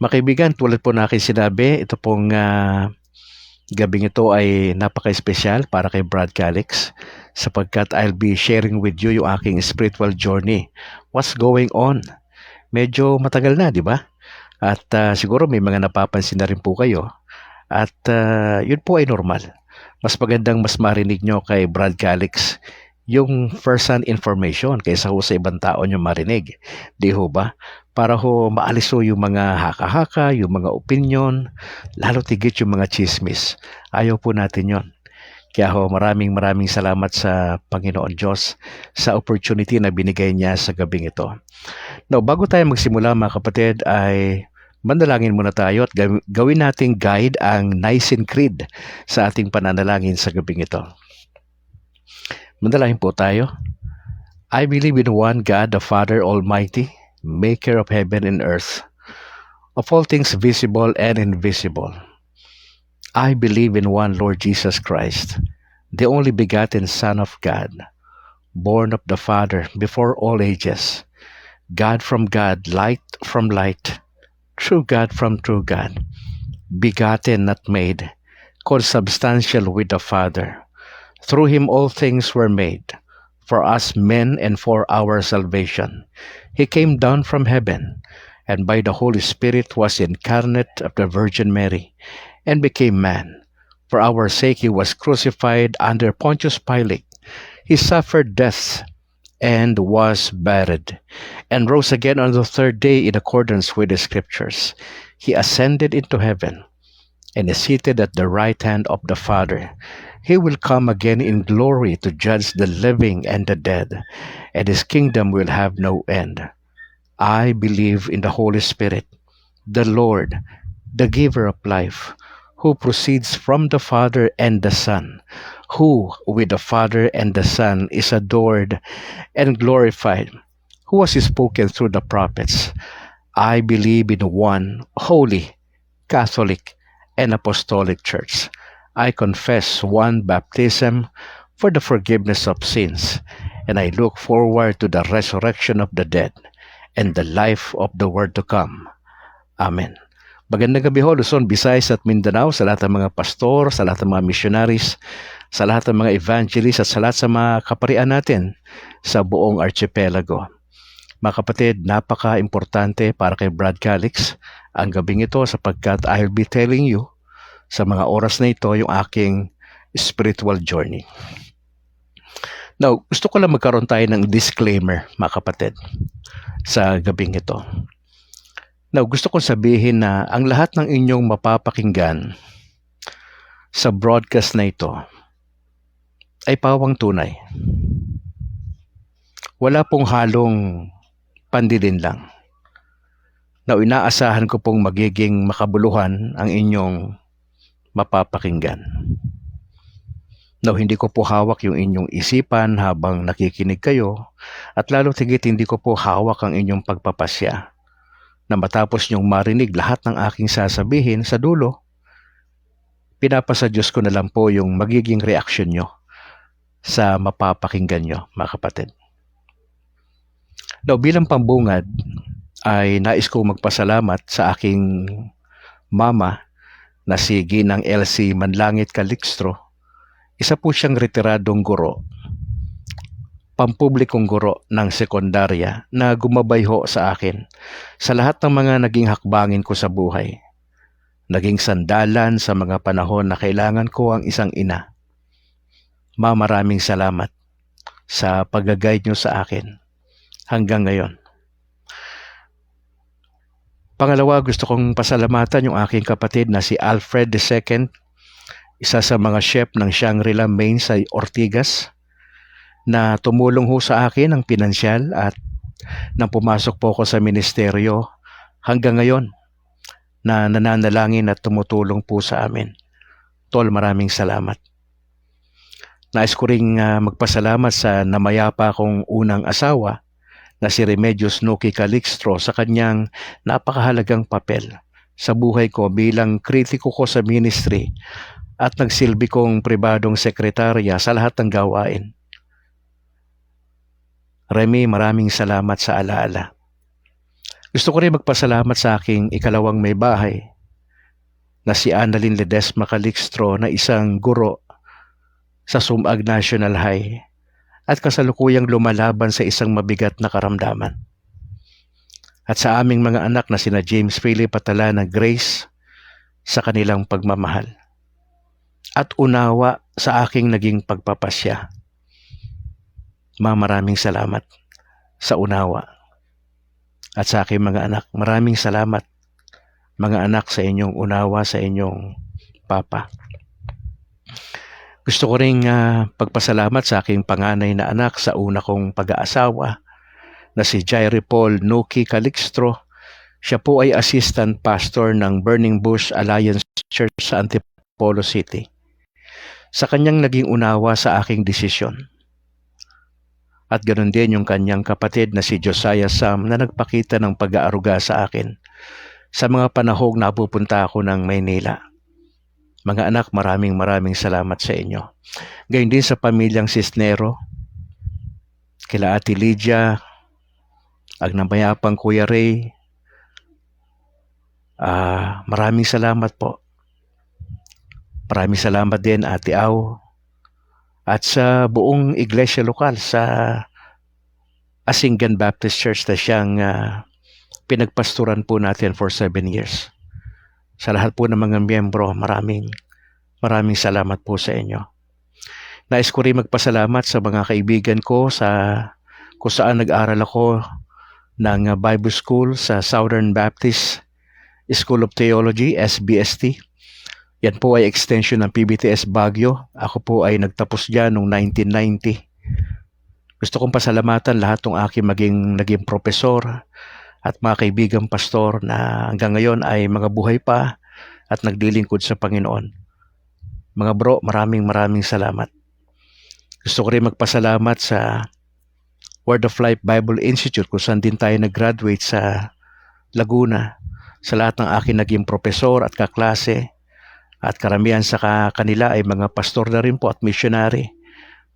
Mga kaibigan, tulad po na aking sinabi, ito pong gabing ito ay napaka-espesyal para kay Brad Calix sapagkat I'll be sharing with you yung aking spiritual journey. What's going on? Medyo matagal na, di ba? At siguro may mga napapansin na rin po kayo. At yun po ay normal. Mas magandang mas marinig nyo kay Brad Calix yung first-hand information kaysa ho sa ibang tao nyo marinig. Di ho ba? Para ho maalis ho yung mga haka-haka, yung mga opinion, lalo tigit yung mga chismis. Ayaw po natin yon. Kaya ho, maraming salamat sa Panginoon Diyos sa opportunity na binigay niya sa gabing ito. Now, bago tayo magsimula mga kapatid ay manalangin muna tayo at gawin nating guide ang Nicene Creed sa ating pananalangin sa gabing ito. Manalangin po tayo. I believe in one God, the Father Almighty, maker of heaven and earth, of all things visible and invisible. I believe in one Lord Jesus Christ, the only begotten Son of God, born of the Father before all ages, God from God, light from light, true God from true God, begotten, not made, consubstantial with the Father. Through him all things were made, for us men and for our salvation. He came down from heaven, and by the Holy Spirit was incarnate of the Virgin Mary, and became man. For our sake he was crucified under Pontius Pilate. He suffered death and was buried, and rose again on the third day in accordance with the Scriptures. He ascended into heaven, and is seated at the right hand of the Father. He will come again in glory to judge the living and the dead, and his kingdom will have no end. I believe in the Holy Spirit, the Lord, the giver of life, who proceeds from the Father and the Son, who with the Father and the Son is adored and glorified, who was spoken through the prophets. I believe in one holy, Catholic, and Apostolic Church. I confess one baptism for the forgiveness of sins, and I look forward to the resurrection of the dead and the life of the world to come. Amen. Magandang gabi ho, Luzon, Visayas at Mindanao, sa lahat ng mga pastor, sa lahat ng mga missionaries, sa lahat ng mga evangelists at sa lahat sa mga kaparian natin sa buong archipelago. Mga kapatid, napaka-importante para kay Brad Calix ang gabing ito sapagkat I'll be telling you sa mga oras na ito yung aking spiritual journey. Now, gusto ko lang magkaroon tayo ng disclaimer, mga kapatid, sa gabing ito. Now, gusto kong sabihin na ang lahat ng inyong mapapakinggan sa broadcast na ito ay pawang tunay. Wala pong halong pandilin lang. Now, inaasahan ko pong magiging makabuluhan ang inyong mapapakinggan. Now, hindi ko po hawak yung inyong isipan habang nakikinig kayo at lalo tigit hindi ko po hawak ang inyong pagpapasya na matapos nyong marinig lahat ng aking sasabihin sa dulo, pinapasa Diyos ko na lang po yung magiging reaksyon nyo sa mapapakinggan nyo, mga kapatid. Now, bilang pambungad, ay nais ko magpasalamat sa aking mama na si Ginang Elsie Manlangit Calixtro. Isa po siyang retiradong guro, pampublikong guro ng sekundarya na gumabay ho sa akin sa lahat ng mga naging hakbangin ko sa buhay. Naging sandalan sa mga panahon na kailangan ko ang isang ina. Ma, maraming salamat sa pag-guide nyo sa akin hanggang ngayon. Pangalawa, gusto kong pasalamatan yung aking kapatid na si Alfred II, isa sa mga chef ng Shangri-La Main sa Ortigas, na tumulong ho sa akin ng pinansyal at nang pumasok po ako sa ministeryo hanggang ngayon na nananalangin at tumutulong po sa amin. Tol, maraming salamat. Nais ko ring magpasalamat sa namayapa kong unang asawa na si Remedios Nuki Calixtro sa kanyang napakahalagang papel sa buhay ko bilang kritiko ko sa ministry at nagsilbi kong pribadong sekretarya sa lahat ng gawain. Remy, maraming salamat sa alaala. Gusto ko rin magpasalamat sa aking ikalawang may bahay na si Annalyn Ledesma Calixtro na isang guro sa Sumag National High at kasalukuyang lumalaban sa isang mabigat na karamdaman. At sa aming mga anak na sina James Philip at Alana Grace sa kanilang pagmamahal. At unawa sa aking naging pagpapasya. Maraming salamat sa unawa. At sa aking mga anak, maraming salamat mga anak sa inyong unawa sa inyong papa. Gusto ko ring pagpasalamat sa aking panganay na anak sa una kong pag-aasawa na si Jairi Paul Nuki Calixtro. Siya po ay assistant pastor ng Burning Bush Alliance Church sa Antipolo City. Sa kanyang naging unawa sa aking desisyon. At ganoon din yung kanyang kapatid na si Josiah Sam na nagpakita ng pag-aaruga sa akin sa mga panahong napupunta ako ng Maynila. Mga anak, maraming salamat sa inyo. Gayon din sa pamilyang Cisnero, kila Ate Lydia, ang namayapang Kuya Ray, maraming salamat po. Maraming salamat din Ate Au, at sa buong iglesia lokal sa Asinggan Baptist Church na siyang pinagpasturan po natin for 7 years. Sa lahat po ng mga miyembro, maraming salamat po sa inyo. Nais ko rin magpasalamat sa mga kaibigan ko kung saan nag-aral ako ng Bible School sa Southern Baptist School of Theology, SBST. Yan po ay extension ng PBTS Baguio. Ako po ay nagtapos dyan noong 1990. Gusto kong pasalamatan lahat ng aking naging profesor at mga kaibigang pastor na hanggang ngayon ay mga buhay pa at naglilingkod sa Panginoon. Mga bro, maraming salamat. Gusto ko rin magpasalamat sa Word of Life Bible Institute kung saan din tayo nag-graduate sa Laguna. Sa lahat ng aking naging profesor at kaklase at karamihan sa kanila ay mga pastor na rin po at missionary.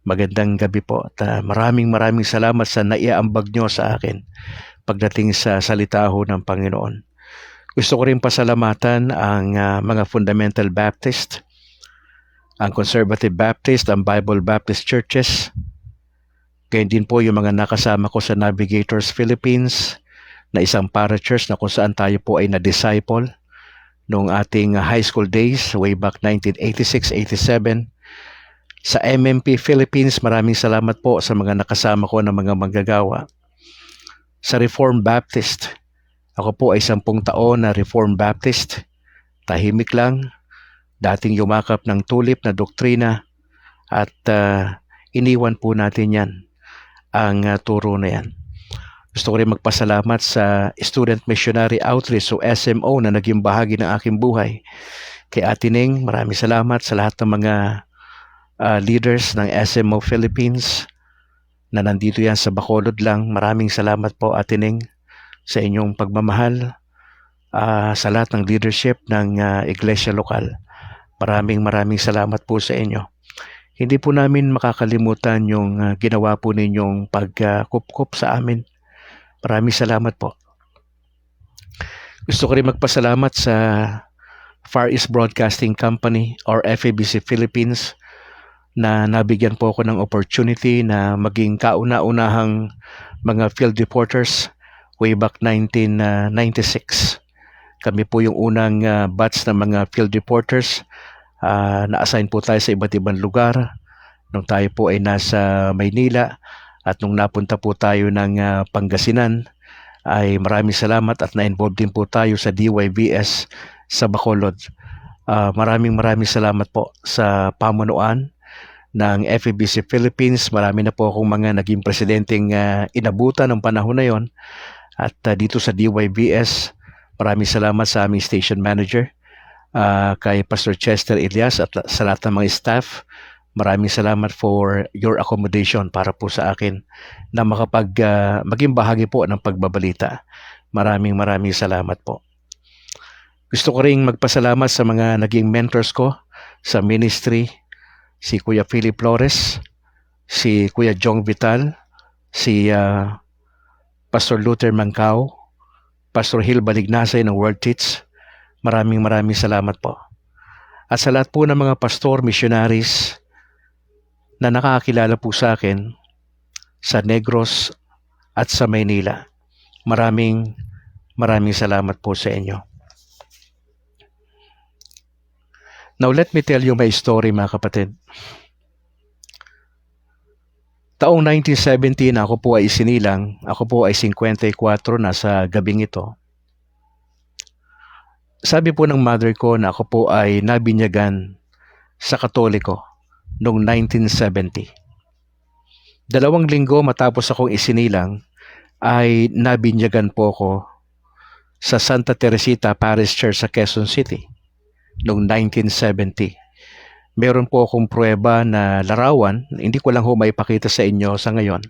Magandang gabi po at maraming salamat sa naiaambag nyo sa akin pagdating sa salita ho ng Panginoon. Gusto ko rin pasalamatan ang mga Fundamental Baptist, ang Conservative Baptist, ang Bible Baptist Churches. Gayon din po yung mga nakasama ko sa Navigators Philippines na isang parachurch na kung saan tayo po ay na-disciple noong ating high school days way back 1986-87. Sa MMP Philippines, maraming salamat po sa mga nakasama ko ng mga manggagawa. Sa Reformed Baptist, ako po ay 10 taon na Reformed Baptist. Tahimik lang, dating yumakap ng tulip na doktrina at iniwan po natin yan, ang turo na yan. Gusto ko rin magpasalamat sa Student Missionary Outreach o SMO na naging bahagi ng aking buhay. Kay Ate Ning, maraming salamat sa lahat ng mga leaders ng SMO Philippines na nandito yan sa Bacolod lang. Maraming salamat po Ate Ning sa inyong pagmamahal sa lahat ng leadership ng iglesia lokal. Maraming salamat po sa inyo. Hindi po namin makakalimutan yung ginawa po ninyong pagkup sa amin. Maraming salamat po. Gusto ko rin magpasalamat sa Far East Broadcasting Company or FEBC Philippines na nabigyan po ako ng opportunity na maging kauna-unahang mga field reporters way back 1996. Kami po yung unang batch ng mga field reporters. Na-assign po tayo sa iba't ibang lugar nung tayo po ay nasa Maynila. At nung napunta po tayo ng Pangasinan, ay maraming salamat at na-involve din po tayo sa DYVS sa Bacolod. Maraming salamat po sa pamunuan ng FEBC Philippines. Marami na po akong mga naging presidenteng inabutan ng panahon na yon. At dito sa DYVS, maraming salamat sa aming station manager, kay Pastor Chester Elias at sa lahat ng mga staff. Maraming salamat for your accommodation para po sa akin na maging bahagi po ng pagbabalita. Maraming salamat po. Gusto ko ring magpasalamat sa mga naging mentors ko sa ministry, si Kuya Philip Flores, si Kuya Jong Vital, si Pastor Luther Mancao, Pastor Hill Balignasay ng World Teach. Maraming salamat po. At sa lahat po ng mga pastor, missionaries na nakakakilala po sa akin sa Negros at sa Maynila. Maraming salamat po sa inyo. Now let me tell you my story, mga kapatid. Taong 1970 na ako po ay isinilang. Ako po ay 54 na sa gabing ito. Sabi po ng mother ko na ako po ay nabinyagan sa Katoliko noong 1970. 2 linggo matapos akong isinilang ay nabinyagan po ako sa Santa Teresita Parish Church sa Quezon City noong 1970. Meron po akong pruweba na larawan, hindi ko lang ho maipakita sa inyo sa ngayon,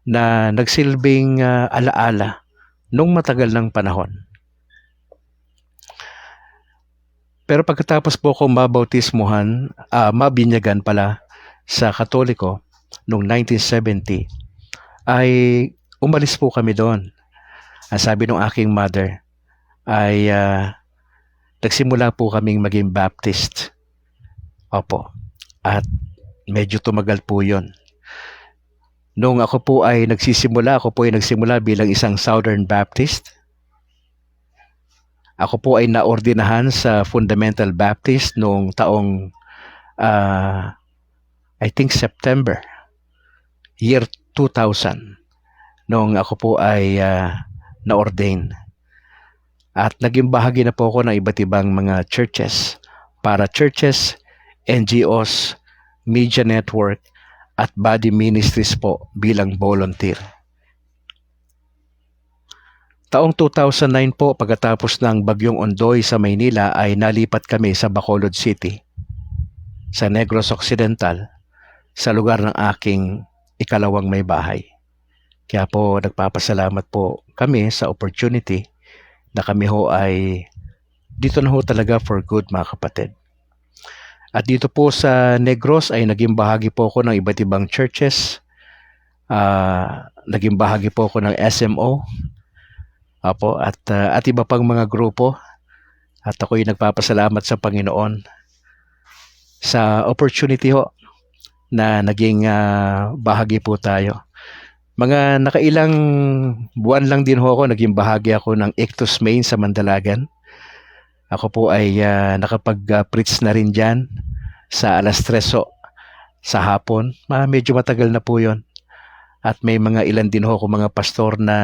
na nagsilbing alaala nung matagal ng panahon. Pero pagkatapos po akong mabinyagan pala sa Katoliko noong 1970, ay umalis po kami doon. Ang sabi ng aking mother ay nagsimula po kaming maging Baptist. Opo. At medyo tumagal po yun. Noong ako po ay nagsimula bilang isang Southern Baptist. Ako po ay naordinahan sa Fundamental Baptist noong taong I think September year 2000 noong ako po ay na-ordain. At naging bahagi na po ako ng iba't ibang mga churches, para churches, NGOs, media network, at body ministries po bilang volunteer. Taong 2009 po, pagkatapos ng Bagyong Ondoy sa Maynila, ay nalipat kami sa Bacolod City, sa Negros Occidental, sa lugar ng aking ikalawang may bahay. Kaya po nagpapasalamat po kami sa opportunity na kami ho ay dito na ho talaga for good, mga kapatid. At dito po sa Negros ay naging bahagi po ako ng iba't ibang churches. Naging bahagi po ako ng SMO. Apo, at iba pang mga grupo. At ako'y nagpapasalamat sa Panginoon sa opportunity ho na naging bahagi po tayo. Mga nakailang buwan lang din ho ako, naging bahagi ako ng Ictus Main sa Mandalagan. Ako po ay nakapag-preach na rin dyan sa 3:00 sa hapon. Medyo matagal na po yon. At may mga ilan din ho ako mga pastor na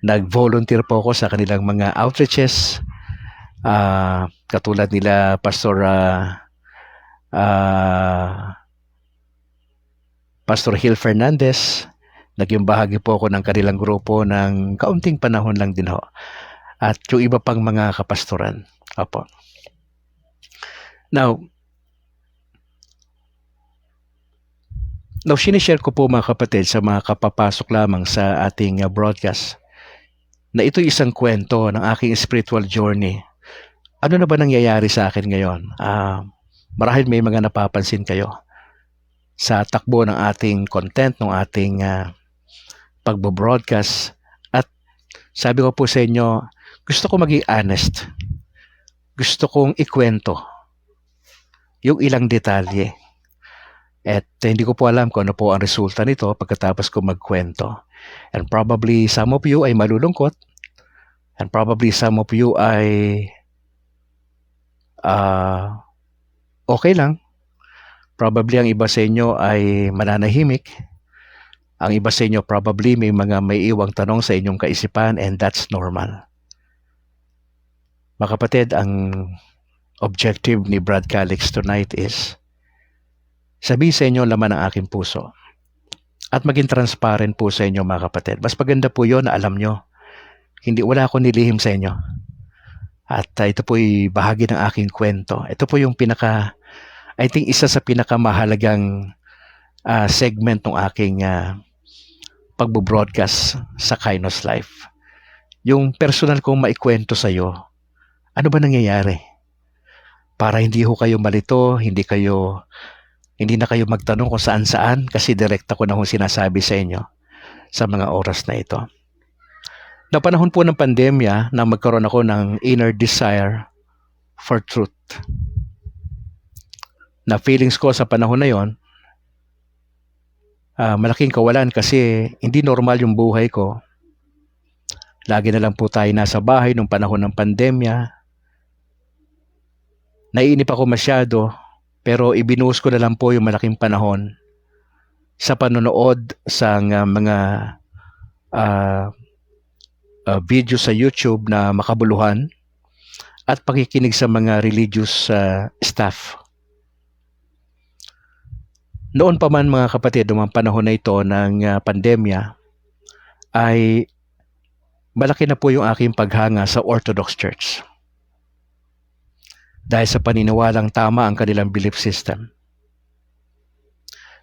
nag-volunteer po ako sa kanilang mga outreaches. Katulad nila Pastor Hill Fernandez. Naging bahagi po ako ng kanilang grupo ng kaunting panahon lang din ho. At yung iba pang mga kapastoran. Opo. Now, sinishare ko po, mga kapatid, sa mga kapapasok lamang sa ating broadcast, na ito'y isang kwento ng aking spiritual journey. Ano na ba nangyayari sa akin ngayon? Marahil may mga napapansin kayo sa takbo ng ating content, ng ating pagbo-broadcast. At sabi ko po sa inyo, gusto ko maging honest. Gusto kong ikwento yung ilang detalye. At hindi ko po alam kung ano po ang resulta nito pagkatapos ko magkwento. And probably some of you ay malulungkot. And probably some of you ay okay lang. Probably ang iba sa inyo ay mananahimik. Ang iba sa inyo probably may iwang tanong sa inyong kaisipan, and that's normal. Mga kapatid, ang objective ni Brad Calix tonight is sabihin sa inyo laman ng aking puso at maging transparent po sa inyo, mga kapatid. Mas maganda po yun na alam nyo. Wala akong nilihim sa inyo. At ito po'y bahagi ng aking kwento. Ito po yung I think isa sa pinakamahalagang segment ng aking pagbo-broadcast sa Kainos Life. Yung personal kong maikwento sa iyo, ano ba nangyayari? Para hindi ho kayo malito, hindi na kayo magtanong kung saan-saan, kasi direkta ko na ho sinasabi sa inyo sa mga oras na ito. Na panahon po ng pandemya na magkaroon ako ng inner desire for truth. Na feelings ko sa panahon na yon, malaking kawalan kasi hindi normal yung buhay ko. Lagi na lang po tayo nasa bahay nung panahon ng pandemya. Naiinip ako masyado, pero ibinuhos ko na lang po yung malaking panahon sa panonood sa mga video sa YouTube na makabuluhan at pakikinig sa mga religious staff. Noon pa man mga kapatid, noong panahon na ito ng pandemya, ay malaki na po yung aking paghanga sa Orthodox Church. Dahil sa paniniwalang tama ang kanilang belief system.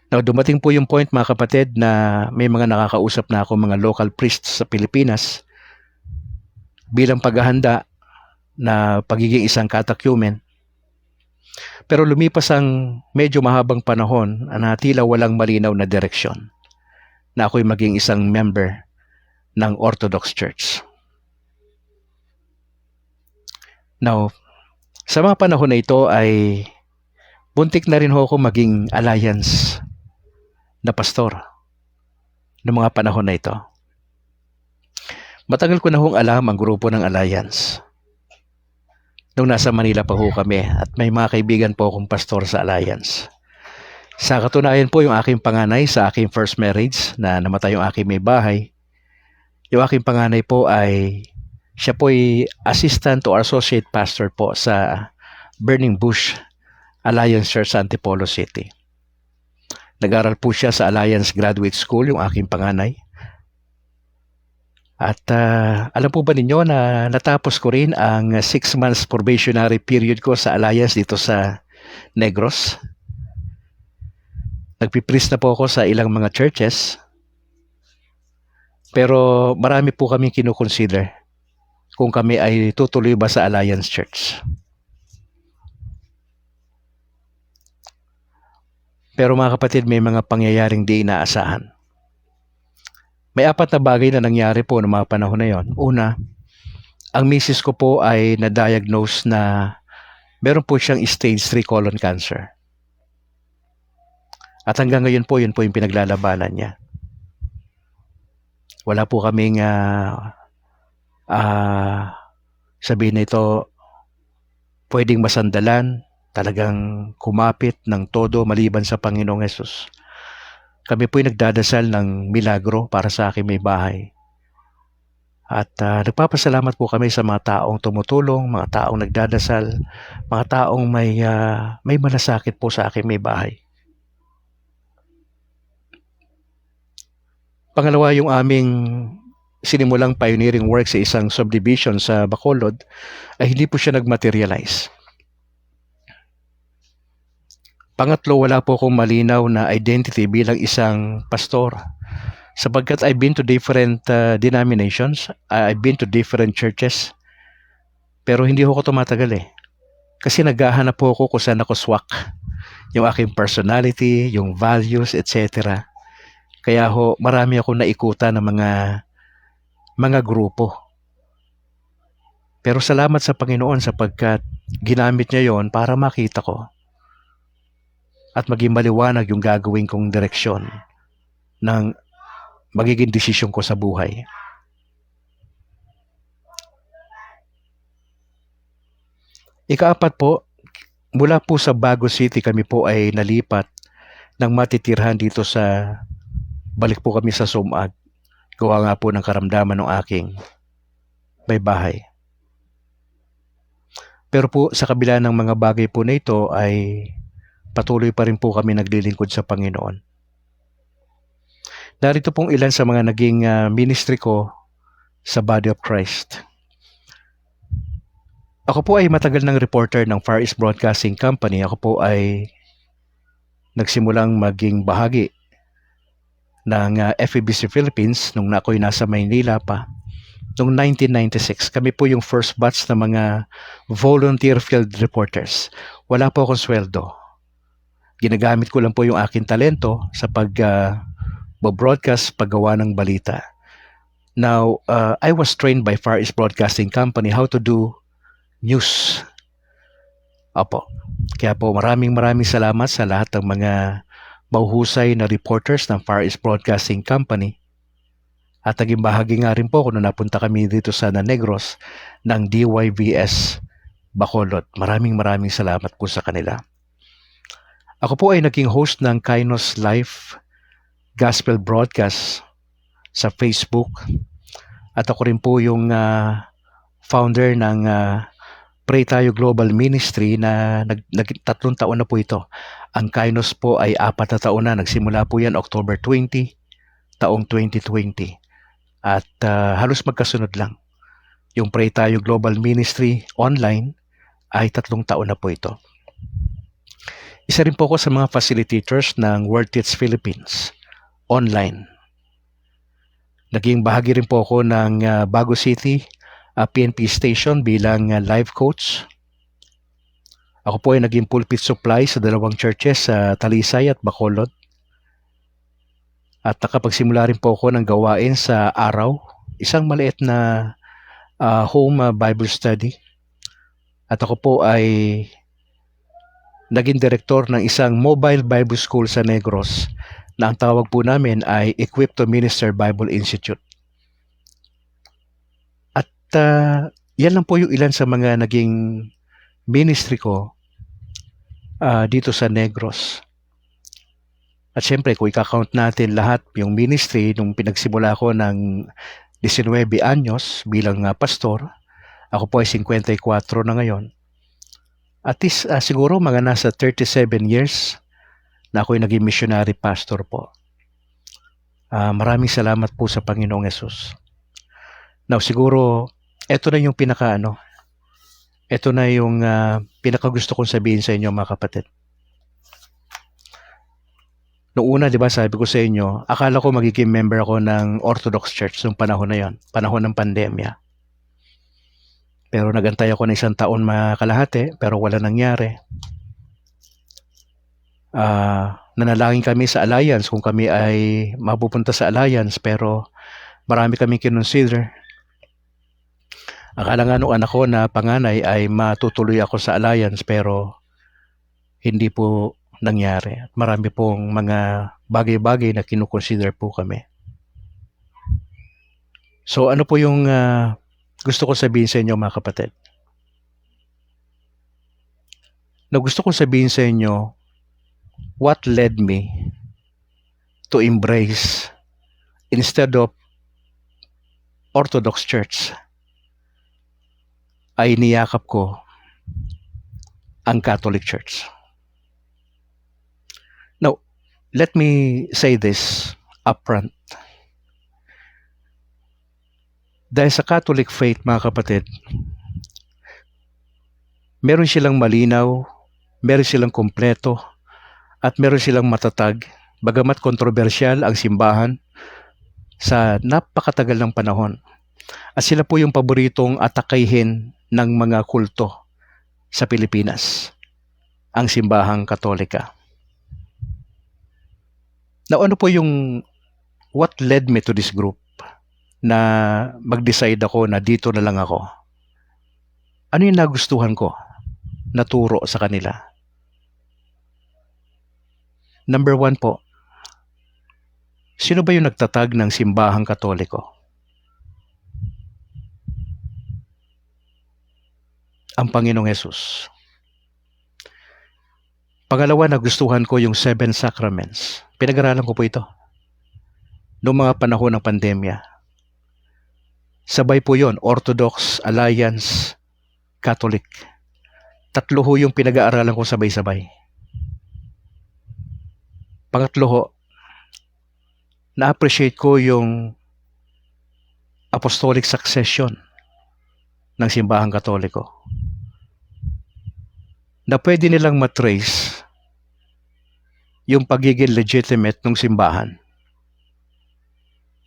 Now, dumating po yung point mga kapatid na may mga nakakausap na ako mga local priests sa Pilipinas bilang paghahanda na pagiging isang catechumen. Pero lumipas ang medyo mahabang panahon na tila walang malinaw na direksyon na ako'y maging isang member ng Orthodox Church. Now, sa mga panahon na ito ay buntik na rin ako maging alliance na pastor ng mga panahon na ito. Matagal ko na hong alam ang grupo ng alliance. Nung nasa Manila pa ho kami at may mga kaibigan po akong pastor sa alliance. Sa katunayan po yung aking panganay sa aking first marriage na namatay yung aking may bahay. Yung aking panganay po ay siya po ay assistant or associate pastor po sa Burning Bush Alliance Church sa Antipolo City. Nag-aral po siya sa Alliance Graduate School, yung aking panganay. At alam po ba ninyo na natapos ko rin ang 6 months probationary period ko sa Alliance dito sa Negros. Nagpipreach na po ako sa ilang mga churches. Pero marami po kami kinukonsider kung kami ay tutuloy ba sa Alliance Church. Pero mga kapatid, may mga pangyayaring di inaasahan. May 4 na bagay na nangyari po noong mga panahon na yon. Una, ang misis ko po ay na-diagnose na meron po siyang stage 3 colon cancer. At hanggang ngayon po, yun po yung pinaglalabanan niya. Wala po kaming sabihin na ito pwedeng masandalan, talagang kumapit ng todo maliban sa Panginoong Hesus. Kami po'y nagdadasal ng milagro para sa aking may bahay. At nagpapasalamat po kami sa mga taong tumutulong, mga taong nagdadasal, mga taong may malasakit po sa aking may bahay. Pangalawa, yung aming sinimulang pioneering work sa isang subdivision sa Bacolod ay hindi po siya nagmaterialize. Pangatlo, wala po akong malinaw na identity bilang isang pastor. Sapagkat I've been to different denominations, I've been to different churches, pero hindi ako tumatagal eh. Kasi naghahanap po ako kung saan ako swak. Yung aking personality, yung values, etc. Kaya marami akong naikutan ng mga grupo. Pero salamat sa Panginoon sapagkat ginamit niya yon para makita ko at maging maliwanag yung gagawin kong direksyon ng magiging desisyon ko sa buhay. Ika-4 po, mula po sa Bago City kami po ay nalipat ng matitirhan dito sa balik po kami sa Sumag. Gawa nga po ng karamdaman ng aking may bahay. Pero po sa kabila ng mga bagay po na ito ay patuloy pa rin po kami naglilingkod sa Panginoon. Narito pong ilan sa mga naging ministry ko sa Body of Christ. Ako po ay matagal ng reporter ng Far East Broadcasting Company. Ako po ay nagsimulang maging bahagi ng FEBC Philippines nung ako'y nasa Maynila pa. Noong 1996, kami po yung first batch ng mga volunteer field reporters. Wala po akong sweldo. Ginagamit ko lang po yung aking talento sa pag-broadcast, paggawa ng balita. Now, I was trained by Far East Broadcasting Company how to do news. Opo. Kaya po maraming salamat sa lahat ng mga mahuhusay na reporters ng Far East Broadcasting Company. At naging bahagi nga rin po kung napunta kami dito sa Negros ng DYVS Bacolod. Maraming salamat po sa kanila. Ako po ay naging host ng Kainos Life Gospel Broadcast sa Facebook. At ako rin po yung founder ng Pray Tayo Global Ministry na 3 taon na po ito. Ang Kainos po ay 4 na taon na. Nagsimula po yan October 20, taong 2020. At halos magkasunod lang. Yung Pray Tayo Global Ministry online ay 3 taon na po ito. Isa rin po ako sa mga facilitators ng World Teach Philippines online. Naging bahagi rin po ako ng Bago City PNP station bilang life coach. Ako po ay naging pulpit supply sa 2 churches sa Talisay at Bacolod. At nakapagsimula rin po ako ng gawain sa araw, isang maliit na home Bible study. At ako po ay naging direktor ng isang mobile Bible school sa Negros na ang tawag po namin ay Equipped to Minister Bible Institute. At yan lang po yung ilan sa mga naging ministry ko dito sa Negros. At syempre, kung i-count natin lahat yung ministry nung pinagsimula ko ng 19 anyos bilang pastor, ako po ay 54 na ngayon. At least siguro mga nasa 37 years na ako'y naging missionary pastor po. Maraming salamat po sa Panginoong Yesus. Now siguro, ito na yung ito na yung pinakagusto kong sabihin sa inyo mga kapatid. Noong una, di ba, sabi ko sa inyo, akala ko magiging member ako ng Orthodox Church noong panahon na yon, panahon ng pandemya. Pero nagantay ako ng 1 taon kalahati, pero wala nangyari. Nanalangin kami sa Alliance kung kami ay mapupunta sa Alliance, pero marami kami kinonsider. Akala nga nung anak ko na panganay ay matutuloy ako sa Alliance, pero hindi po nangyari. Marami pong mga bagay-bagay na kinukonsider po kami. So ano po yung gusto ko sabihin sa inyo mga kapatid? Na gusto ko sabihin sa inyo, what led me to embrace instead of Orthodox Church ay niyakap ko ang Catholic Church. Now, let me say this upfront. Dahil sa Catholic faith, mga kapatid, meron silang malinaw, meron silang kompleto, at meron silang matatag, bagamat kontrobersyal ang simbahan sa napakatagal ng panahon. At sila po yung paboritong atakahin ng mga kulto sa Pilipinas, ang simbahang Katolika. Now, ano po yung what led me to this group na mag-decide ako na dito na lang ako? Ano yung nagustuhan ko na turo sa kanila? Number 1 po, sino ba yung nagtatag ng simbahang Katoliko? Ang Panginoong Yesus. Pangalawa, nagustuhan ko yung 7 sacraments. Pinag-aralan ko po ito noong mga panahon ng pandemya. Sabay po yon, Orthodox, Alliance, Catholic. 3 ho yung pinag-aaralan ko sabay-sabay. Pangatlo ho, na-appreciate ko yung apostolic succession ng simbahang Katoliko. Na pwede nilang matrace yung pagiging legitimate ng simbahan.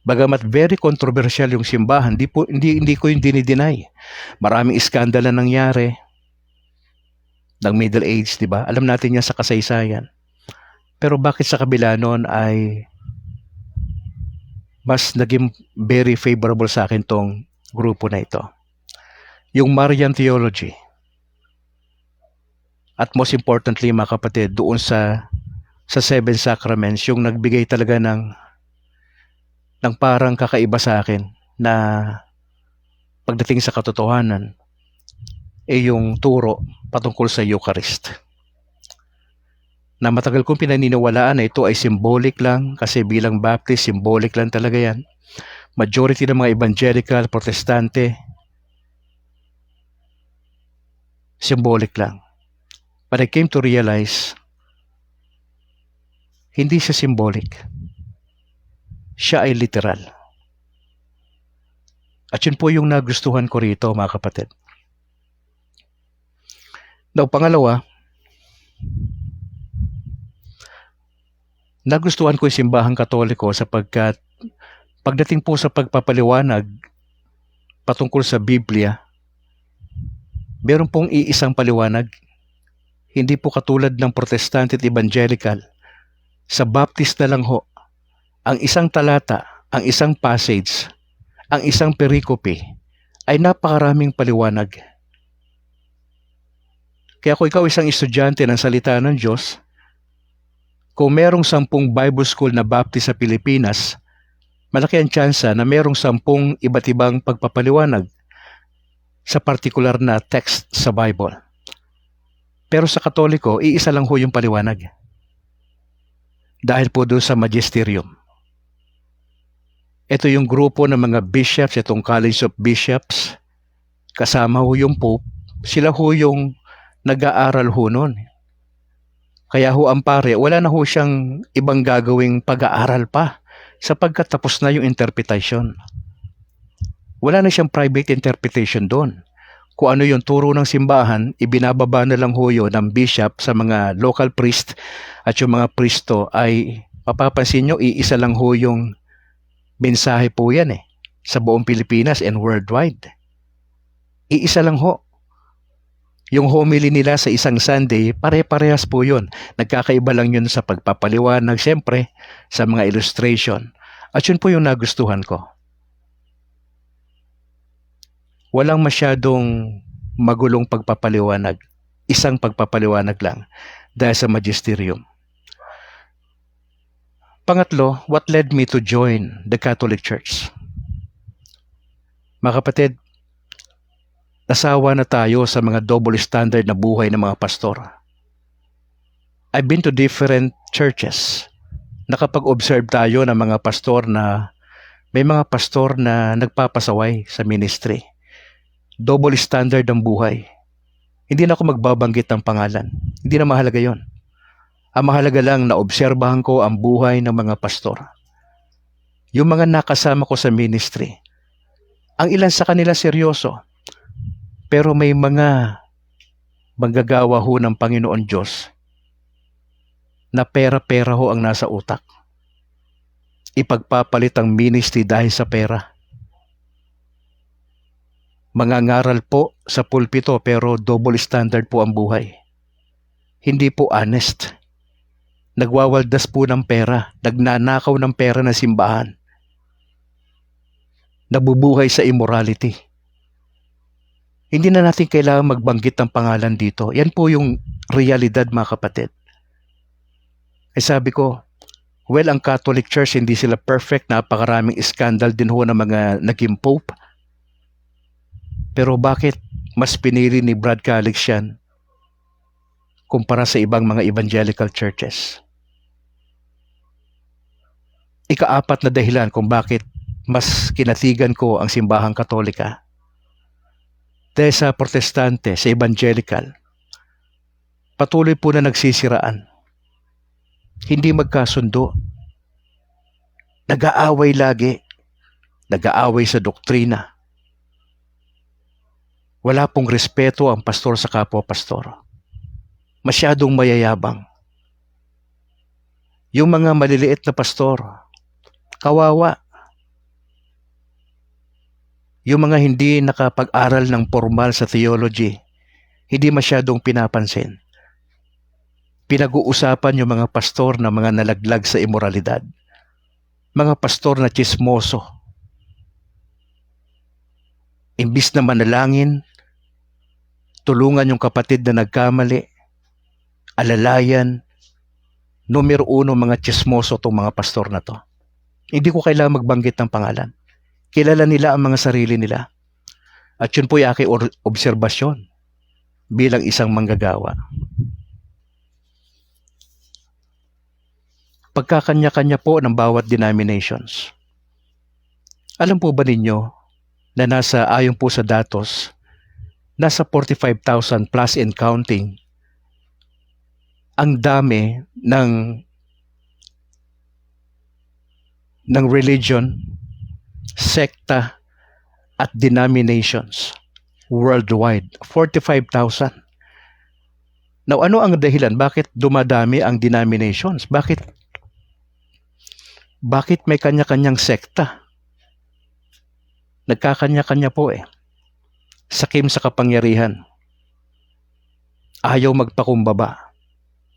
Bagamat very controversial yung simbahan, hindi ko yung dinideny. Maraming iskandalo nangyari ng Middle Age, di ba? Alam natin yan sa kasaysayan. Pero bakit sa kabila noon ay mas naging very favorable sa akin tong grupo na ito. Yung Marian Theology. At most importantly mga kapatid, doon sa Seven Sacraments, yung nagbigay talaga ng parang kakaiba sa akin na pagdating sa katotohanan, yung turo patungkol sa Eucharist. Na matagal kong pinaniniwalaan na ito ay symbolic lang, kasi bilang Baptist, symbolic lang talaga yan. Majority ng mga evangelical, protestante, symbolic lang. But I came to realize, hindi siya symbolic. Siya ay literal. At yun po yung nagustuhan ko rito mga kapatid. Now, pangalawa, nagustuhan ko yung simbahang Katoliko sapagkat pagdating po sa pagpapaliwanag patungkol sa Biblia, meron pong iisang paliwanag. Hindi po katulad ng Protestante at Evangelical. Sa Baptist na lang ho, ang isang talata, ang isang passage, ang isang pericope ay napakaraming paliwanag. Kaya kung ikaw isang estudyante ng salita ng Diyos, kung merong 10 Bible School na Baptist sa Pilipinas, malaki ang tsansa na merong 10 iba't ibang pagpapaliwanag sa partikular na text sa Bible. Pero sa Katoliko, iisa lang ho yung paliwanag. Dahil po doon sa magisterium. Ito yung grupo ng mga bishops, itong College of Bishops, kasama ho yung Pope, sila ho yung nag-aaral ho nun. Kaya ho ang pare, wala na ho siyang ibang gagawing pag-aaral pa sapagkat tapos na yung interpretation. Wala na siyang private interpretation doon. Kung ano yung turo ng simbahan, ibinababa na lang ho yun ng bishop sa mga local priest, at yung mga pristo ay, mapapansin nyo, iisa lang ho yung mensahe po yan sa buong Pilipinas and worldwide. Iisa lang ho. Yung homily nila sa isang Sunday, pare-parehas po yun. Nagkakaiba lang yun sa pagpapaliwanag, siyempre, sa mga illustration. At yun po yung nagustuhan ko. Walang masyadong magulong pagpapaliwanag. Isang pagpapaliwanag lang dahil sa magisterium. Pangatlo, what led me to join the Catholic Church? Mga kapatid, nasawa na tayo sa mga double standard na buhay ng mga pastor. I've been to different churches. Nakapag-observe tayo ng mga pastor na may mga pastor na nagpapasaway sa ministry. Double standard ang buhay. Hindi na ako magbabanggit ng pangalan. Hindi na mahalaga yon. Ang mahalaga lang na obserbahan ko ang buhay ng mga pastor. Yung mga nakasama ko sa ministry. Ang ilan sa kanila seryoso. Pero may mga manggagawa ho ng Panginoon Diyos na pera-pera ho ang nasa utak. Ipagpapalit ang ministry dahil sa pera. Mangangaral po sa pulpito pero double standard po ang buhay. Hindi po honest. Nagwawaldas po ng pera, nagnanakaw ng pera ng simbahan. Nabubuhay sa immorality. Hindi na natin kailangan magbanggit ng pangalan dito. Yan po yung realidad mga kapatid. Ay sabi ko, well, ang Catholic Church hindi sila perfect, napakaraming scandal din ho ng mga naging Pope. Pero bakit mas pinili ni Brad Calix yan kumpara sa ibang mga evangelical churches? Ika-4 na dahilan kung bakit mas kinatigan ko ang simbahang Katolika. Dahil sa protestante, sa evangelical, patuloy po na nagsisiraan. Hindi magkasundo. Nag-aaway lagi. Nag-aaway sa doktrina. Wala pong respeto ang pastor sa kapwa-pastor. Masyadong mayayabang. Yung mga maliliit na pastor, kawawa. Yung mga hindi nakapag-aral ng formal sa theology, hindi masyadong pinapansin. Pinag-uusapan yung mga pastor na mga nalaglag sa immoralidad. Mga pastor na tsismoso. Imbis na manalangin, tulungan yung kapatid na nagkamali, alalayan, numero uno mga tsismoso itong mga pastor na to. Hindi ko kailangan magbanggit ng pangalan. Kilala nila ang mga sarili nila. At yun po yung aking obserbasyon bilang isang manggagawa. Pagkakanya-kanya po ng bawat denominations. Alam po ba ninyo na ayon po sa datos, nasa 45,000 plus and counting ang dami ng religion, sekta at denominations worldwide. 45,000. Now, ano ang dahilan? Bakit dumadami ang denominations? Bakit may kanya-kanyang sekta? Nagkakanya-kanya po eh. Sakim sa kapangyarihan. Ayaw magpakumbaba.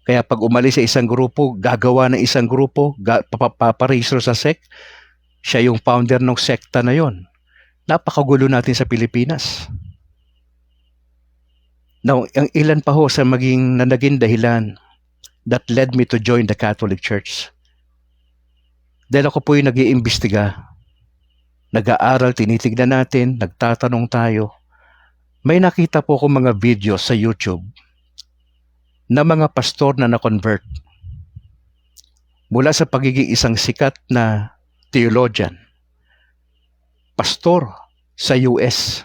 Kaya pag umalis sa isang grupo, gagawa ng isang grupo, paparehistro sa sect, siya yung founder ng sekta na yon. Napakagulo natin sa Pilipinas. Now, ang ilan pa ho sa naging dahilan that led me to join the Catholic Church. Dahil ako po yung nag-iimbestiga, nag-aaral, tinitignan natin, nagtatanong tayo. May nakita po akong mga videos sa YouTube na mga pastor na na-convert mula sa pagiging isang sikat na theologian, pastor sa US.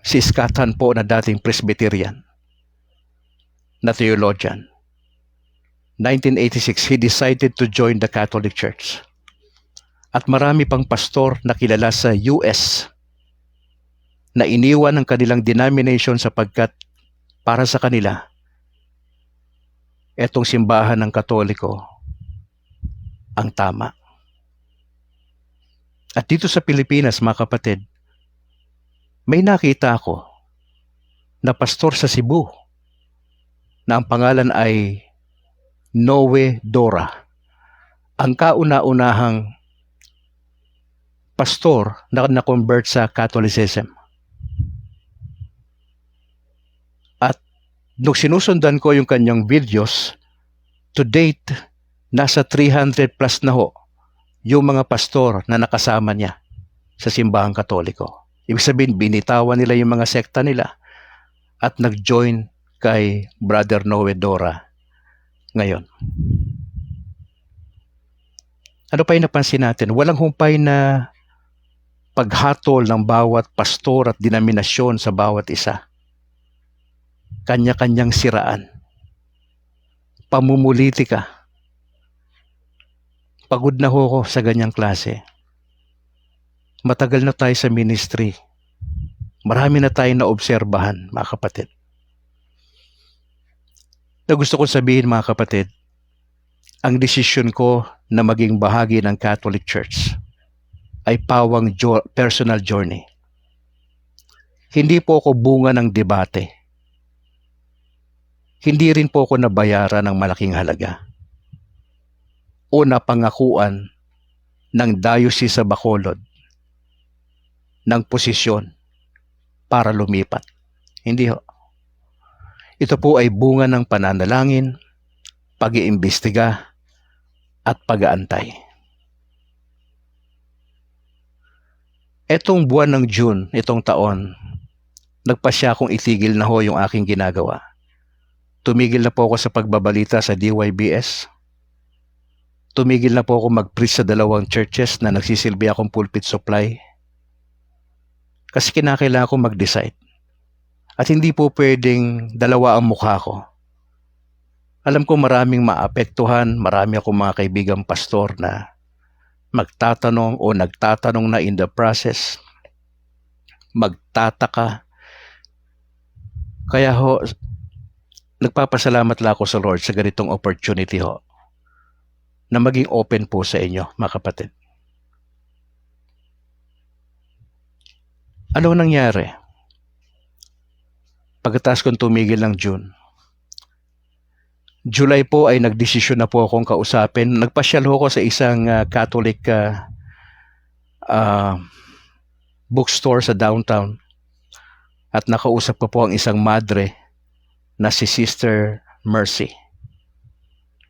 Si Scott Hahn po na dating Presbyterian na theologian. 1986, he decided to join the Catholic Church. At marami pang pastor na kilala sa US na iniwan ang kanilang denomination sapagkat para sa kanila, etong simbahan ng Katoliko ang tama. At dito sa Pilipinas, mga kapatid, may nakita ako na pastor sa Cebu na ang pangalan ay Noe Dora. Ang kauna-unahang pastor na na-convert sa Catholicism. At nung sinusundan ko yung kanyang videos, to date, nasa 300 plus na ho yung mga pastor na nakasama niya sa simbahang Katoliko. Ibig sabihin, binitawan nila yung mga sekta nila at nag-join kay Brother Noe Dora ngayon. Ano pa yung napansin natin? Walang humpay na paghatol ng bawat pastor at denominasyon sa bawat isa. Kanya-kanyang siraan. Pamumulitika. Pagod na ho ko sa ganyang klase. Matagal na tayo sa ministry. Marami na tayong naobserbahan, mga kapatid. Na gusto kong sabihin, mga kapatid, ang desisyon ko na maging bahagi ng Catholic Church ay pawang personal journey. Hindi po ako bunga ng debate. Hindi rin po ako nabayaran ng malaking halaga o napangakuan ng Diocese sa Bacolod ng posisyon para lumipat. Hindi ho. Ito po ay bunga ng pananalangin, pag-iimbestiga, at pag-aantay. Etong buwan ng June, itong taon, nagpasya akong itigil na ho yung aking ginagawa. Tumigil na po ako sa pagbabalita sa DYBS. Tumigil na po ako mag-preach sa 2 churches na nagsisilbi akong pulpit supply. Kasi kinakailangan ko mag-decide. At hindi po pwedeng dalawa ang mukha ko. Alam ko maraming maapektuhan, marami akong mga kaibigang pastor na magtatanong o nagtatanong na in the process, magtataka. Kaya ho, nagpapasalamat lang ako sa Lord sa ganitong opportunity ho, na maging open po sa inyo, mga kapatid. Ano nangyari? Pagkatapos kong tumigil ng June, July po ay nagdesisyon na po akong kausapin. Nagpasyal ho ako sa isang Catholic uh, bookstore sa downtown at nakausap ko po ang isang madre na si Sister Mercy.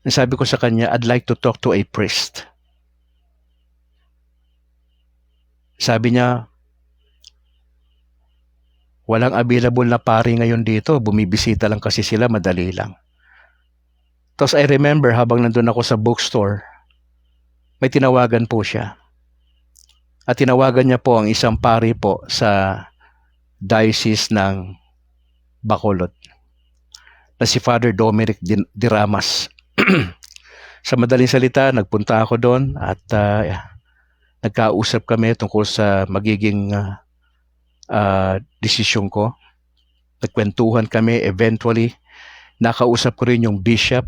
Sabi ko sa kanya, I'd like to talk to a priest. Sabi niya, walang available na pari ngayon dito. Bumibisita lang kasi sila, madali lang. Tapos I remember habang nandun ako sa bookstore, may tinawagan po siya. At tinawagan niya po ang isang pari po sa diocese ng Bacolod na si Father Dominic Diramas. Sa madaling salita, nagpunta ako doon at nagkausap kami tungkol sa magiging desisyon ko. Nagkwentuhan kami, eventually nakausap ko rin yung bishop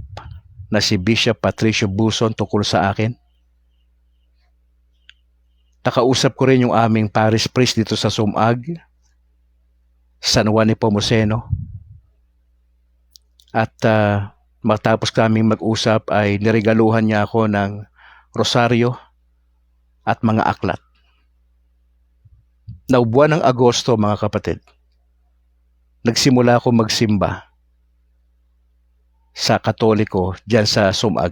na si Bishop Patricio Buson tungkol sa akin. Nakausap ko rin yung aming parish priest dito sa Sumag, San Juan Nepomuceno. At matapos kaming mag-usap ay niregaluhan niya ako ng rosaryo at mga aklat. Na buwan ng Agosto, mga kapatid, nagsimula ako magsimba sa Katoliko dyan sa Sumag.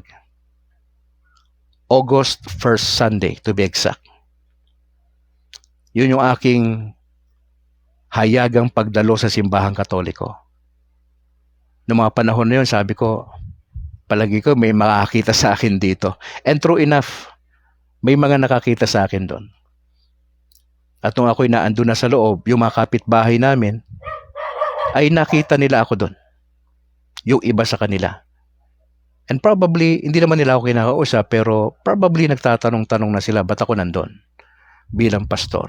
August 1st Sunday, to be exact. Yun yung aking hayagang pagdalo sa simbahang Katoliko. Noong mga panahon na yun, sabi ko, palagi ko may makakita sa akin dito. And true enough, may mga nakakita sa akin doon. At nung ako'y naandun na sa loob, yung mga kapitbahay namin, ay nakita nila ako doon. Yung iba sa kanila. And probably, hindi naman nila ako kinakausap, pero probably nagtatanong-tanong na sila, ba't ako nandun? Bilang pastor.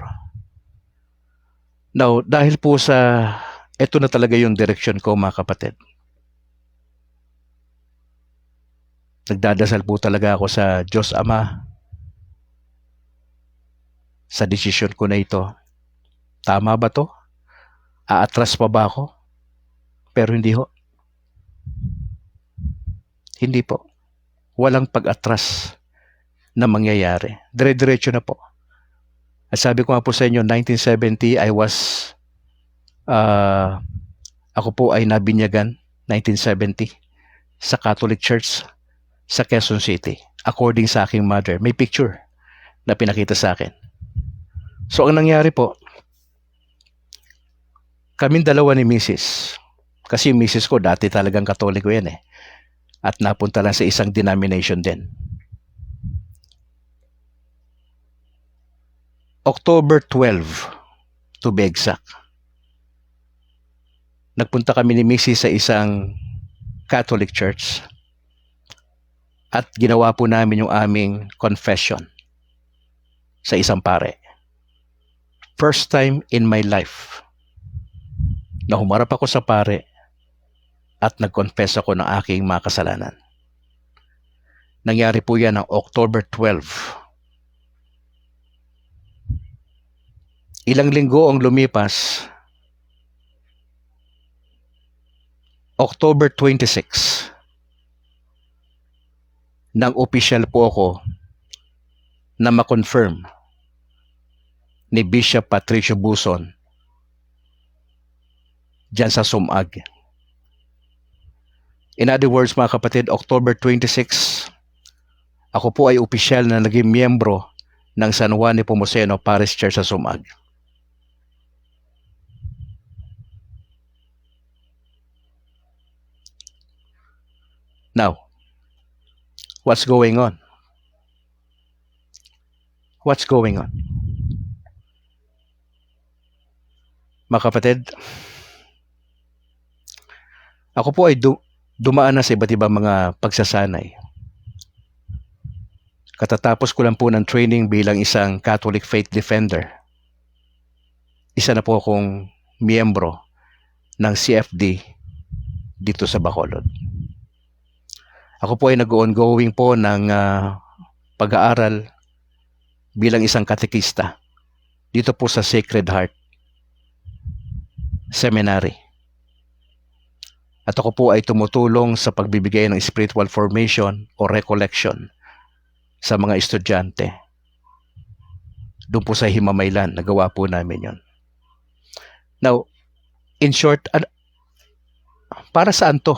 Now, dahil po sa, eto na talaga yung direksyon ko, mga kapatid. Nagdadasal po talaga ako sa Diyos Ama sa desisyon ko na ito. Tama ba to? Aatras pa ba ako? Pero hindi ho. Hindi po. Walang pag-atras na mangyayari. Dire-diretso na po. At sabi ko nga po sa inyo, 1970, ako po ay nabinyagan, 1970, sa Catholic Church sa Quezon City. According sa aking mother, may picture na pinakita sa akin. So, ang nangyari po, kaming dalawa ni Mrs. Kasi yung Mrs. ko, dati talagang Katoliko yan eh. At napunta lang sa isang denomination din. October 12, to be exact. Nagpunta kami ni Mrs. sa isang Catholic church at ginawa po namin yung aming confession sa isang pare. First time in my life na humarap ako sa pare at nag-confess ako ng aking mga kasalanan. Nangyari po yan ng October 12. Ilang linggo ang lumipas, October 26, nang opisyal po ako na ma-confirm ni Bishop Patricio Buson dyan sa Sumag. In other words, mga kapatid, October 26, ako po ay opisyal na naging miyembro ng San Juan Nepomuceno Parish Church sa Sumag. Now, what's going on? What's going on? Mga kapatid, ako po ay dumaan na sa iba't ibang mga pagsasanay. Katatapos ko lang po ng training bilang isang Catholic Faith Defender. Isa na po akong miyembro ng CFD dito sa Bacolod. Ako po ay nag-ongoing po ng pag-aaral bilang isang katekista dito po sa Sacred Heart Seminary. At ako po ay tumutulong sa pagbibigay ng spiritual formation o recollection sa mga estudyante. Doon po sa Himamaylan, nagawa po namin yon. Now, in short, para saan to?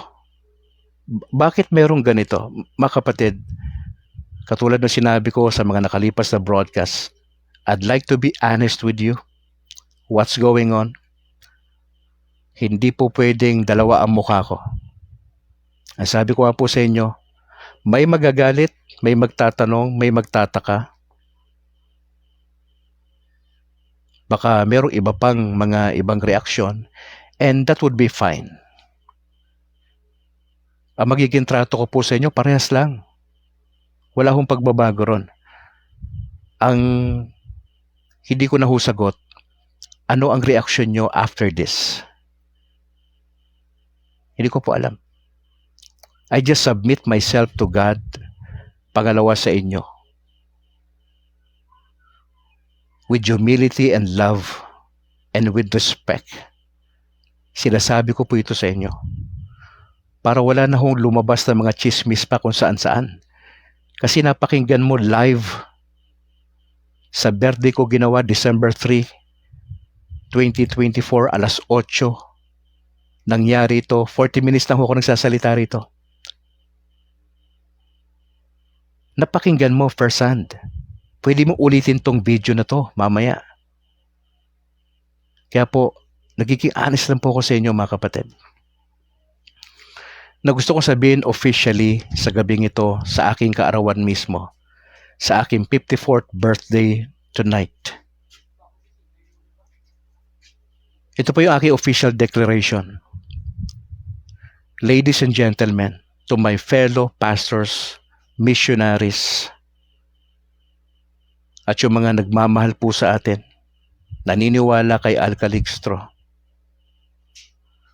Bakit merong ganito? Mga kapatid, katulad ng sinabi ko sa mga nakalipas na broadcast, I'd like to be honest with you. What's going on? Hindi po pwedeng dalawa ang mukha ko. Ang sabi ko nga po sa inyo, may magagalit, may magtatanong, may magtataka. Baka merong iba pang mga ibang reaksyon, and that would be fine. Ang magiging trato ko po sa inyo, parehas lang. Wala hong pagbabago ron. Ang hindi ko nahusagot, ano ang reaksyon nyo after this? Hindi ko po alam. I just submit myself to God. Pangalawa sa inyo. With humility and love and with respect. Sinasabi ko po ito sa inyo. Para wala na hong lumabas na mga chismis pa kung saan-saan. Kasi napakinggan mo live. Sa birthday ko ginawa, December 3, 2024, alas 8. Nangyari ito, 40 minutes lang ako nagsasalita rito. Napakinggan mo firsthand. Pwede mo ulitin tong video na to mamaya. Kaya po, nagiging honest lang po ako sa inyo mga kapatid. Na gusto kong sabihin officially sa gabing ito sa aking kaarawan mismo. Sa aking 54th birthday tonight. Ito po yung aking official declaration. Ladies and gentlemen, to my fellow pastors, missionaries, at yung mga nagmamahal po sa atin, naniniwala kay Al Calixto.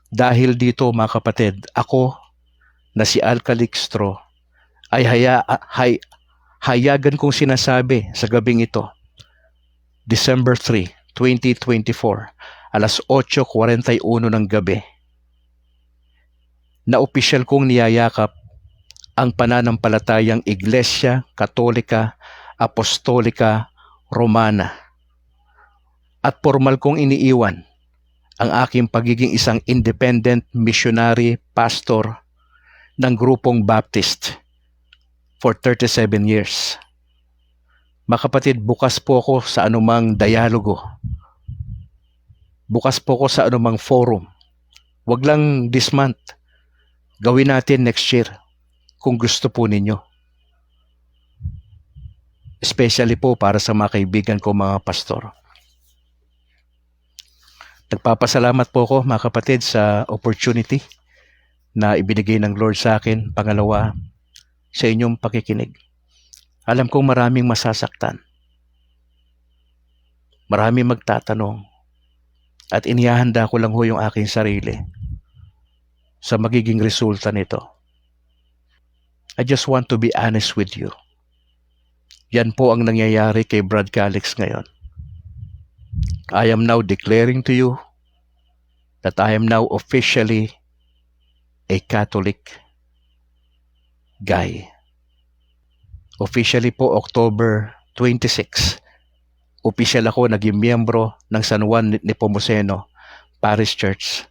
Dahil dito mga kapatid, ako na si Al Calixto ay hayagan kong sinasabi sa gabing ito, December 3, 2024, alas 8:41 ng gabi, na opisyal kong niyayakap ang pananampalatayang Iglesia Katolika Apostolika Romana at formal kong iniiwan ang aking pagiging isang independent missionary pastor ng grupong Baptist for 37 years. Mga kapatid, bukas po ako sa anumang dialogo. Bukas po ako sa anumang forum. Wag lang this month. Gawin natin next year kung gusto po ninyo. Especially po para sa mga kaibigan ko mga pastor. Nagpapasalamat po ako mga kapatid sa opportunity na ibinigay ng Lord sa akin. Pangalawa, sa inyong pakikinig. Alam kong maraming masasaktan. Maraming magtatanong. At inihahanda ko lang ho yung aking sarili sa magiging resulta nito. I just want to be honest with you. Yan po ang nangyayari kay Brad Calix ngayon. I am now declaring to you that I am now officially a Catholic guy. Officially po October 26, official ako naging miyembro ng San Juan Nepomuceno Parish Church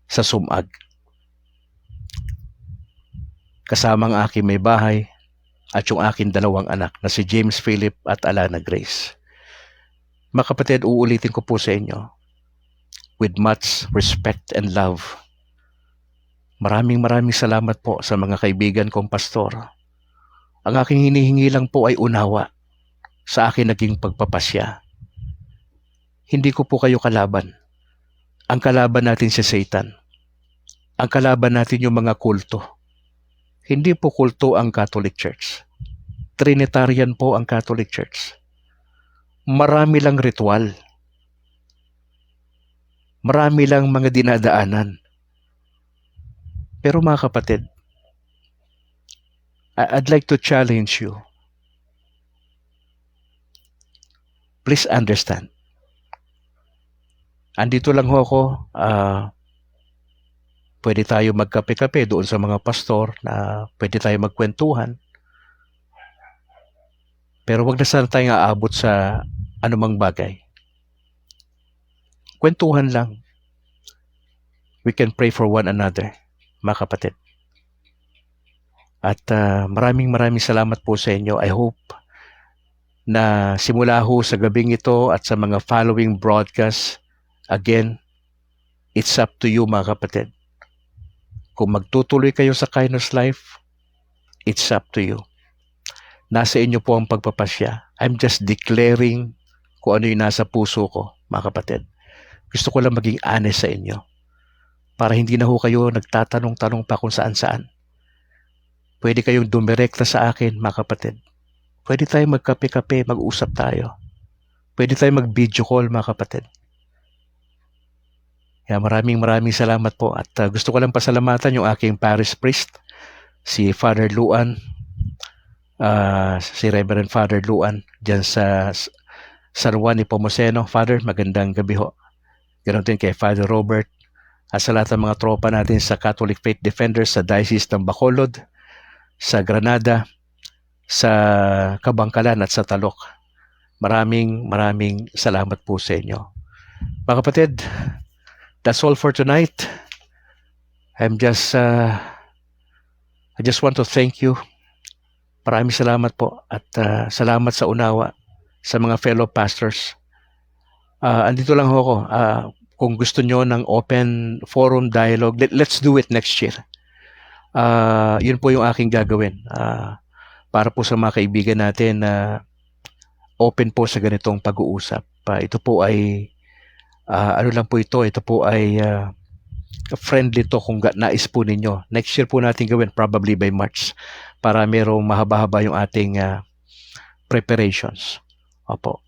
sa Sumag. Kasama ang aking may bahay at yung aking dalawang anak na si James Philip at Alana Grace. Mga kapatid, uulitin ko po sa inyo with much respect and love. Maraming salamat po sa mga kaibigan kong pastor. Ang aking hinihingi lang po ay unawa sa akin naging pagpapasya. Hindi ko po kayo kalaban. Ang kalaban natin si Satan. Ang kalaban natin yung mga kulto. Hindi po kulto ang Catholic Church. Trinitarian po ang Catholic Church. Marami lang ritual. Marami lang mga dinadaanan. Pero mga kapatid, I'd like to challenge you. Please understand. Andito lang ho ako Pwede tayo magkape-kape doon sa mga pastor na pwede tayo magkwentuhan. Pero wag na sana tayong aabot sa anumang bagay. Kwentuhan lang. We can pray for one another, mga kapatid. At maraming salamat po sa inyo. I hope na simula ho sa gabing ito at sa mga following broadcasts, again, it's up to you mga kapatid. Kung magtutuloy kayo sa Kindness Life, it's up to you. Nasa inyo po ang pagpapasya. I'm just declaring kung ano yung nasa puso ko, mga kapatid. Gusto ko lang maging honest sa inyo. Para hindi na ho kayo nagtatanong-tanong pa kung saan-saan. Pwede kayong dumirekta sa akin, mga kapatid. Pwede tayo magkape-kape, mag-usap tayo. Pwede tayo mag-video call, mga kapatid. Kaya maraming salamat po. At gusto ko lang pasalamatan yung aking parish priest, si Father Luan, si Reverend Father Luan, dyan sa San Juan Nepomuceno. Father, magandang gabi ho. Ganon din kay Father Robert, at sa lahat ng mga tropa natin sa Catholic Faith Defenders sa Diocese ng Bacolod, sa Granada, sa Kabangkalan at sa Talok. Maraming salamat po sa inyo. Mga kapatid, that's all for tonight. I just want to thank you. Maraming salamat po at salamat sa unawa sa mga fellow pastors. Andito lang ho ako. Kung gusto nyo ng open forum dialogue, let's do it next year. Yun po yung aking gagawin. Para po sa mga kaibigan natin na open po sa ganitong pag-uusap. Ito po ay ano lang po ito po ay friendly to kung nais po ninyo. Next year po natin gawin, probably by March, para merong mahaba-haba yung ating preparations. Opo.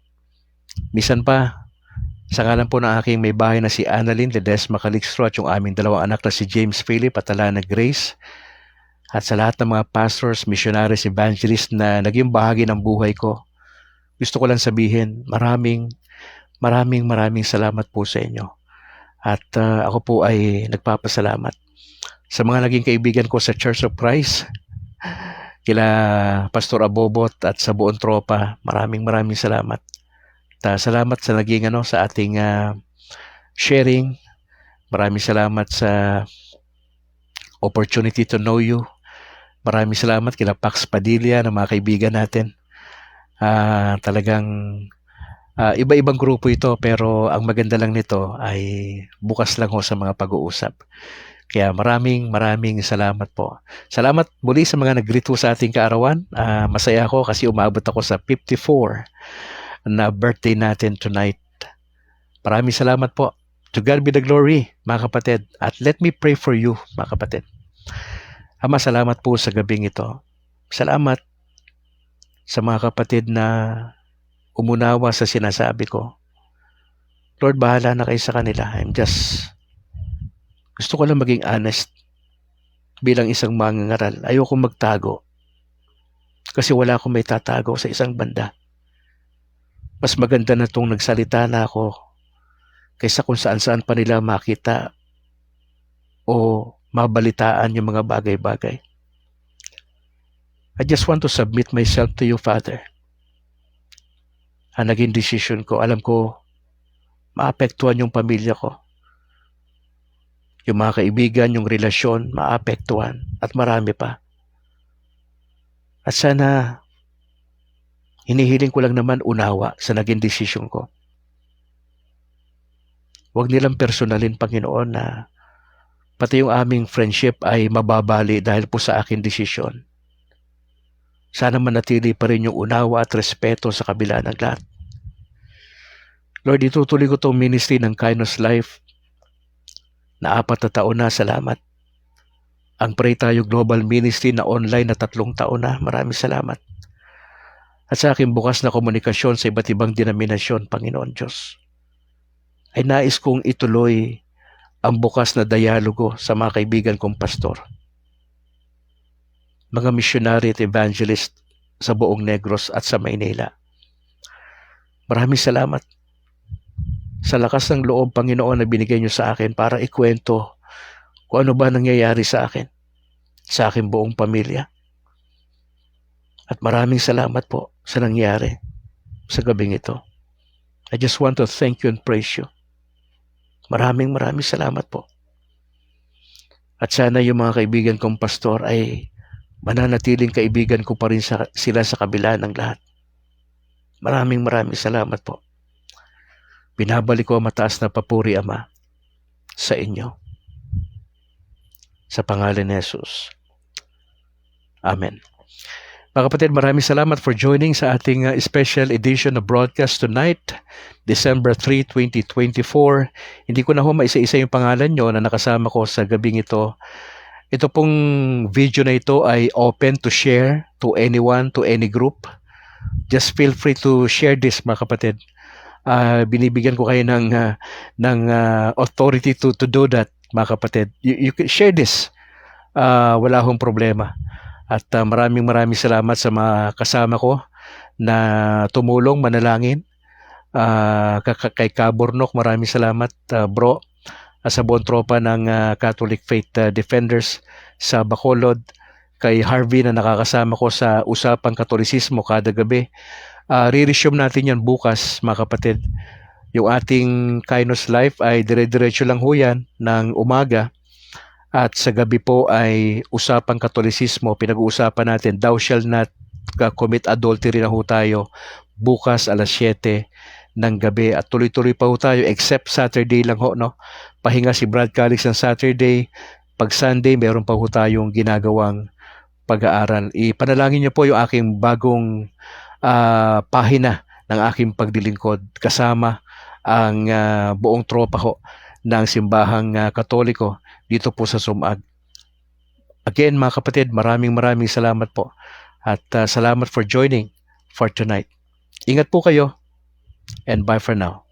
Misan pa, sa ngalan po ng aking may bahay na si Annalyn Ledesma Calixtro at yung aming dalawang anak na si James Philip at Alana Grace, at sa lahat ng mga pastors, missionaries, evangelists na naging bahagi ng buhay ko, gusto ko lang sabihin, maraming salamat po sa inyo. At ako po ay nagpapasalamat sa mga naging kaibigan ko sa Church of Christ, kila Pastor Abobot at sa buong tropa. Maraming salamat. Salamat sa naging sa ating sharing. Maraming salamat sa opportunity to know you. Maraming salamat kila Pax Padilla na mga kaibigan natin. Talagang iba-ibang grupo ito, pero ang maganda lang nito ay bukas lang ho sa mga pag-uusap. Kaya maraming salamat po. Salamat muli sa mga nag-greet sa ating kaarawan. Masaya ako kasi umabot ako sa 54 na birthday natin tonight. Maraming salamat po. To God be the glory, mga kapatid. At let me pray for you, mga kapatid. Ama, salamat po sa gabing ito. Salamat sa mga kapatid na umunawa sa sinasabi ko. Lord, bahala na kayo sa kanila. Gusto ko lang maging honest bilang isang mangangaral. Ayoko magtago kasi wala akong may tatago sa isang banda. Mas maganda na itong nagsalita na ako kaysa kung saan-saan pa nila makita o mabalitaan yung mga bagay-bagay. I just want to submit myself to you, Father. Ang naging decision ko, alam ko, maapektuhan yung pamilya ko. Yung mga kaibigan, yung relasyon, maapektuhan at marami pa. At sana, hinihiling ko lang naman unawa sa naging decision ko. Huwag nilang personalin, Panginoon, na pati yung aming friendship ay mababali dahil po sa aking desisyon. Sana manatili pa rin yung unawa at respeto sa kabila ng lahat. Lord, itutuloy ko itong ministry ng Kindness Life na 4 na taon na. Salamat. Ang Pray Tayo Global Ministry na online na 3 taon na. Maraming salamat. At sa aking bukas na komunikasyon sa iba't ibang denominasyon, Panginoon Diyos, ay nais kong ituloy ang bukas na dialogo sa mga kaibigan kong pastor, mga missionary at evangelist sa buong Negros at sa Maynila. Maraming salamat sa lakas ng loob, Panginoon, na binigay niyo sa akin para ikwento kung ano ba nangyayari sa akin, sa aking buong pamilya. At maraming salamat po sa nangyari sa gabing ito. I just want to thank you and praise you. Maraming salamat po. At sana yung mga kaibigan kong pastor ay mananatiling kaibigan ko pa rin sila sa kabila ng lahat. Maraming salamat po. Binabalik ko ang mataas na papuri, Ama, sa inyo. Sa pangalan ni Jesus. Amen. Mga kapatid, maraming salamat for joining sa ating special edition of broadcast tonight, December 3, 2024. Hindi ko na maisa-isa yung pangalan nyo na nakasama ko sa gabing ito. Ito pong video na ito ay open to share to anyone, to any group. Just feel free to share this, mga kapatid. Binibigyan ko kayo ng authority to do that, mga kapatid. You can share this. Wala akong problema. At maraming salamat sa mga kasama ko na tumulong, manalangin. Kay Kaburnok, maraming salamat, bro. Sa buong tropa ng Catholic Faith Defenders sa Bacolod. Kay Harvey na nakakasama ko sa Usapang Katolisismo kada gabi. Re-resume natin yan bukas, mga kapatid. Yung ating Kainos Life ay dire-diretso lang ho yan ng umaga. At sa gabi po ay Usapang Katolisismo. Pinag-uusapan natin, thou shall not commit adultery na ho tayo bukas alas 7 ng gabi. At tuloy-tuloy pa ho tayo except Saturday lang ho, no? Pahinga si Brad Calix ng Saturday. Pag Sunday, meron pa ho tayong ginagawang pag-aaral. Ipanalangin niyo po yung aking bagong pahina ng aking paglilingkod kasama ang buong tropa ho ng simbahang Katoliko dito po sa Sumag. Again, mga kapatid, maraming salamat po. At salamat for joining for tonight. Ingat po kayo and bye for now.